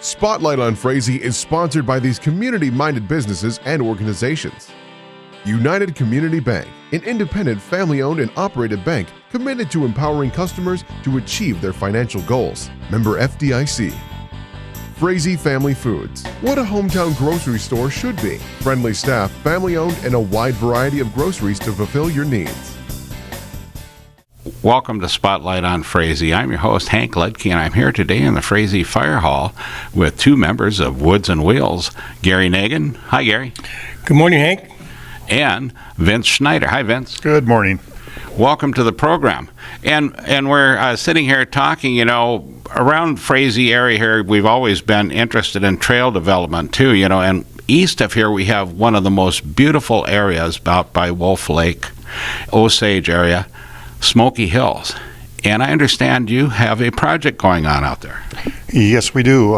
Spotlight on Frazee is sponsored by these community-minded businesses and organizations. United Community Bank, an independent, family-owned and operated bank committed to empowering customers to achieve their financial goals. Member FDIC. Frazee Family Foods, what a hometown grocery store should be. Friendly staff, family-owned, and a wide variety of groceries to fulfill your needs. Welcome to Spotlight on Frazee. I'm your host, Hank Ledke, and I'm here today in the Frazee Fire Hall with two members of Woods and Wheels, Gary Nagan. Hi, Gary. Good morning, Hank. And Vince Schneider. Hi, Vince. Good morning. Welcome to the program. And we're sitting here talking, around Frazee area here, we've always been interested in trail development too, and east of here we have one of the most beautiful areas out by Wolf Lake, Osage area, Smoky Hills. And I understand you have a project going on out there. Yes, we do.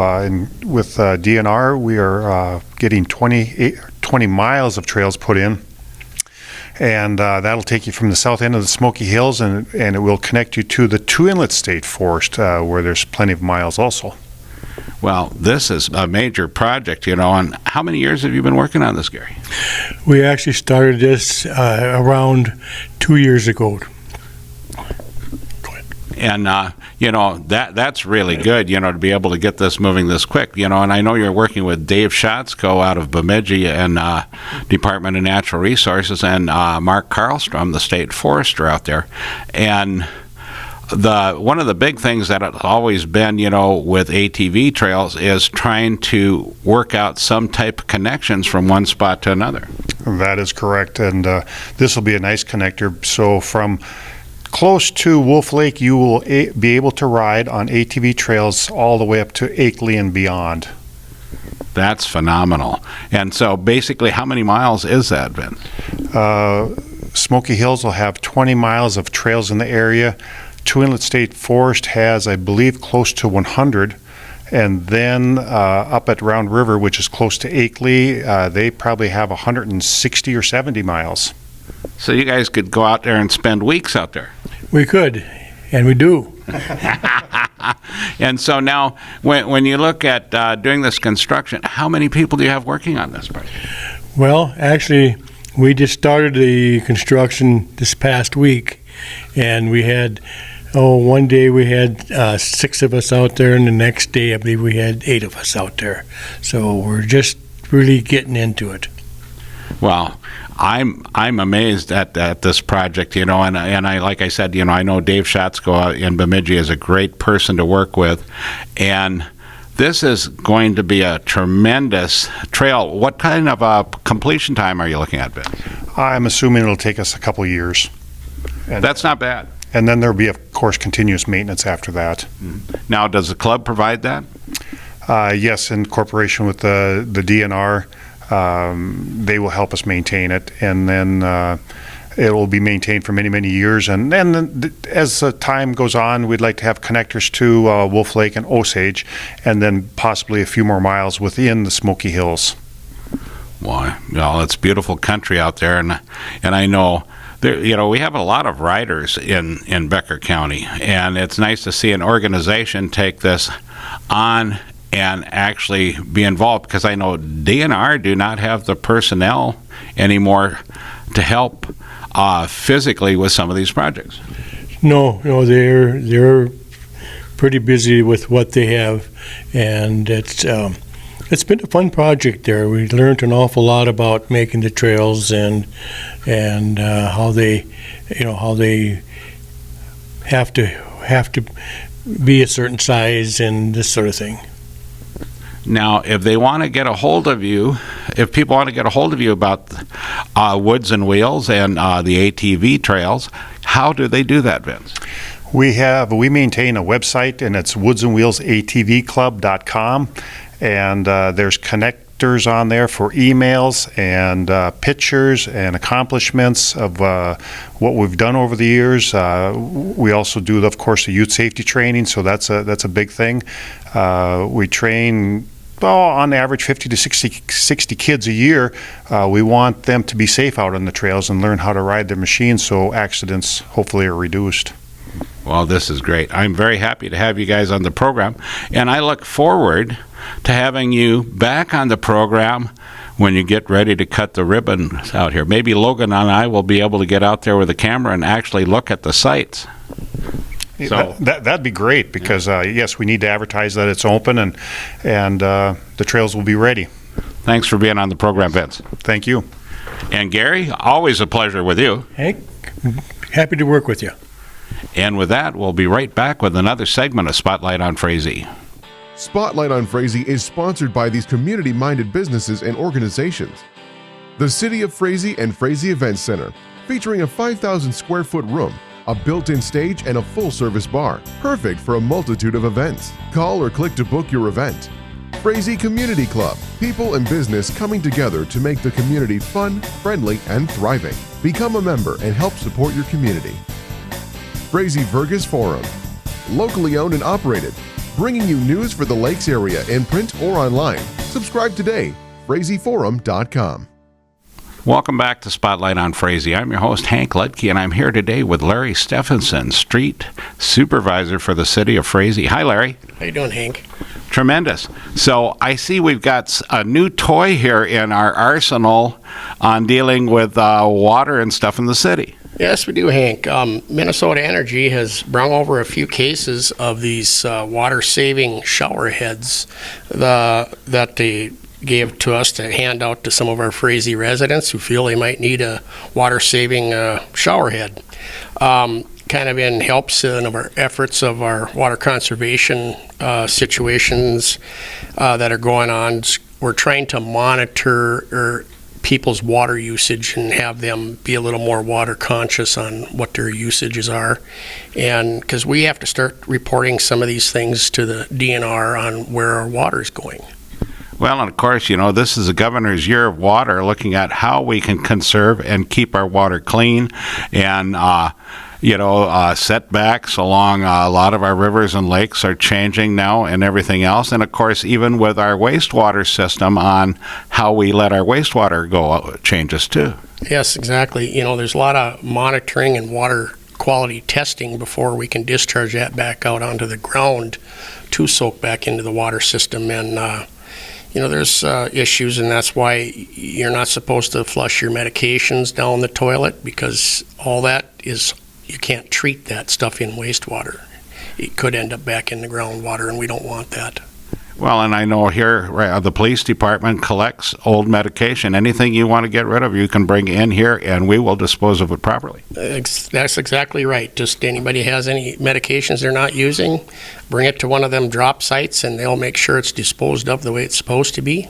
With DNR, we are getting 20 miles of trails put in. And that'll take you from the south end of the Smoky Hills, and it will connect you to the Two Inlet State Forest, where there's plenty of miles also. Well, this is a major project, and how many years have you been working on this, Gary? We actually started this around 2 years ago. And, that's really good, to be able to get this moving this quick, and I know you're working with Dave Schatzko out of Bemidji and Department of Natural Resources and Mark Karlstrom, the state forester out there. And one of the big things that it's always been, with ATV trails is trying to work out some type of connections from one spot to another. That is correct, and this will be a nice connector. So from close to Wolf Lake, you will be able to ride on ATV trails all the way up to Akeley and beyond. That's phenomenal. And so basically, how many miles is that, Vince? Smoky Hills will have 20 miles of trails in the area. Two Inlet State Forest has, I believe, close to 100. And then up at Round River, which is close to Akeley, they probably have 160 or 70 miles. So you guys could go out there and spend weeks out there. We could, and we do. And so now, when you look at doing this construction, how many people do you have working on this project? Well, actually, we just started the construction this past week, and we had, one day we had 6 of us out there, and the next day I believe we had 8 of us out there. So we're just really getting into it. Well, I'm amazed at this project, and I like I said, I know Dave Schatzko in Bemidji is a great person to work with, and this is going to be a tremendous trail. What kind of a completion time are you looking at, Vince? I'm assuming it'll take us a couple of years. And that's not bad. And then there'll be, of course, continuous maintenance after that. Now, does the club provide that? Yes, in cooperation with the DNR. They will help us maintain it, and then it will be maintained for many, many years. And then as time goes on, we'd like to have connectors to Wolf Lake and Osage, and then possibly a few more miles within the Smoky Hills. Well, it's beautiful country out there, and I know there, we have a lot of riders in Becker County, and it's nice to see an organization take this on and actually be involved, because I know DNR do not have the personnel anymore to help physically with some of these projects. No, they're pretty busy with what they have, and it's been a fun project there. We learned an awful lot about making the trails and how they have to be a certain size and this sort of thing. Now, if they want to get a hold of you, if people want to get a hold of you about Woods and Wheels and the ATV trails, how do they do that, Vince? We maintain a website, and it's woodsandwheelsatvclub.com, and there's connectors on there for emails and pictures and accomplishments of what we've done over the years. We also do, of course, the youth safety training, so that's a big thing. We train on average 50 to 60 kids a year. We want them to be safe out on the trails and learn how to ride their machines, so accidents hopefully are reduced. Well, this is great. I'm very happy to have you guys on the program, and I look forward to having you back on the program when you get ready to cut the ribbons out here. Maybe Logan and I will be able to get out there with a camera and actually look at the sites. So That'd be great because, yes, we need to advertise that it's open and the trails will be ready. Thanks for being on the program, Vince. Thank you. And Gary, always a pleasure with you. Hank, happy to work with you. And with that, we'll be right back with another segment of Spotlight on Frazee. Spotlight on Frazee is sponsored by these community-minded businesses and organizations. The City of Frazee and Frazee Events Center, featuring a 5,000 square foot room, a built-in stage, and a full-service bar, perfect for a multitude of events. Call or click to book your event. Frazee Community Club, people and business coming together to make the community fun, friendly, and thriving. Become a member and help support your community. Frazee Vergas Forum, locally owned and operated, bringing you news for the Lakes area in print or online. Subscribe today, FrazeeForum.com. Welcome back to Spotlight on Frazee. I'm your host, Hank Ludke, and I'm here today with Larry Stephenson, Street Supervisor for the City of Frazee. Hi, Larry. How you doing, Hank? Tremendous. So I see we've got a new toy here in our arsenal on dealing with water and stuff in the city. Yes, we do, Hank. Minnesota Energy has brung over a few cases of these water-saving shower heads that they gave to us to hand out to some of our Frazee residents who feel they might need a water-saving shower head. Kind of in helps in our efforts of our water conservation situations that are going on. We're trying to monitor people's water usage and have them be a little more water conscious on what their usages are. And because we have to start reporting some of these things to the DNR on where our water is going. Well, and of course, this is the governor's year of water, looking at how we can conserve and keep our water clean, and setbacks along a lot of our rivers and lakes are changing now and everything else. And of course, even with our wastewater system on how we let our wastewater go changes too. Yes, exactly. There's a lot of monitoring and water quality testing before we can discharge that back out onto the ground to soak back into the water system. And there's issues, and that's why you're not supposed to flush your medications down the toilet, because all that is, you can't treat that stuff in wastewater. It could end up back in the groundwater, and we don't want that. Well, and I know here the police department collects old medication. Anything you want to get rid of, you can bring in here, and we will dispose of it properly. That's exactly right. Just anybody has any medications they're not using, bring it to one of them drop sites, and they'll make sure it's disposed of the way it's supposed to be,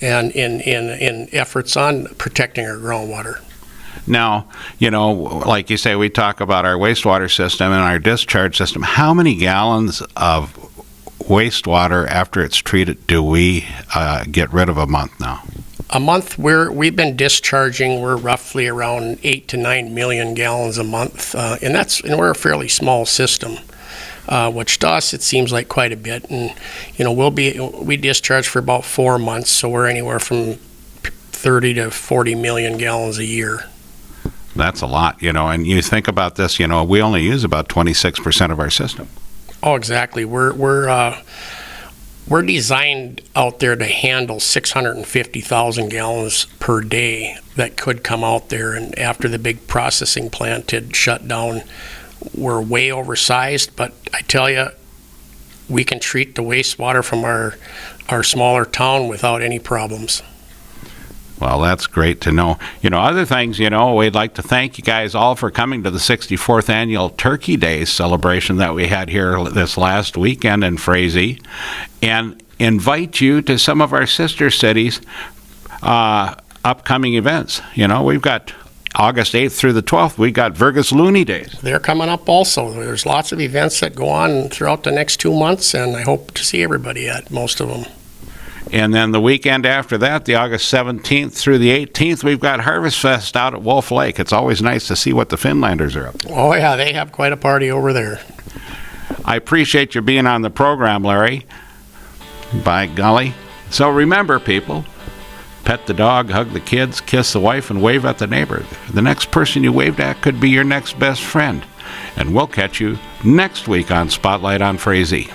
and in efforts on protecting our groundwater. Now, like you say, we talk about our wastewater system and our discharge system. How many gallons of wastewater after it's treated do we get rid of a month now? A month, we've been discharging, we're roughly around 8 to 9 million gallons a month, and we're a fairly small system, which to us it seems like quite a bit. And we discharge for about 4 months, so we're anywhere from 30 to 40 million gallons a year. That's a lot, and you think about this, we only use about 26% of our system. Oh, exactly. We're designed out there to handle 650,000 gallons per day that could come out there. And after the big processing plant had shut down, we're way oversized. But I tell you, we can treat the wastewater from our smaller town without any problems. Well, that's great to know. Other things, we'd like to thank you guys all for coming to the 64th Annual Turkey Day celebration that we had here this last weekend in Frazee, and invite you to some of our sister cities' upcoming events. We've got August 8th through the 12th, we got Vergas Looney Days. They're coming up also. There's lots of events that go on throughout the next 2 months, and I hope to see everybody at most of them. And then the weekend after that, the August 17th through the 18th, we've got Harvest Fest out at Wolf Lake. It's always nice to see what the Finlanders are up to. Oh, yeah, they have quite a party over there. I appreciate you being on the program, Larry. By golly. So remember, people, pet the dog, hug the kids, kiss the wife, and wave at the neighbor. The next person you waved at could be your next best friend. And we'll catch you next week on Spotlight on Frazee.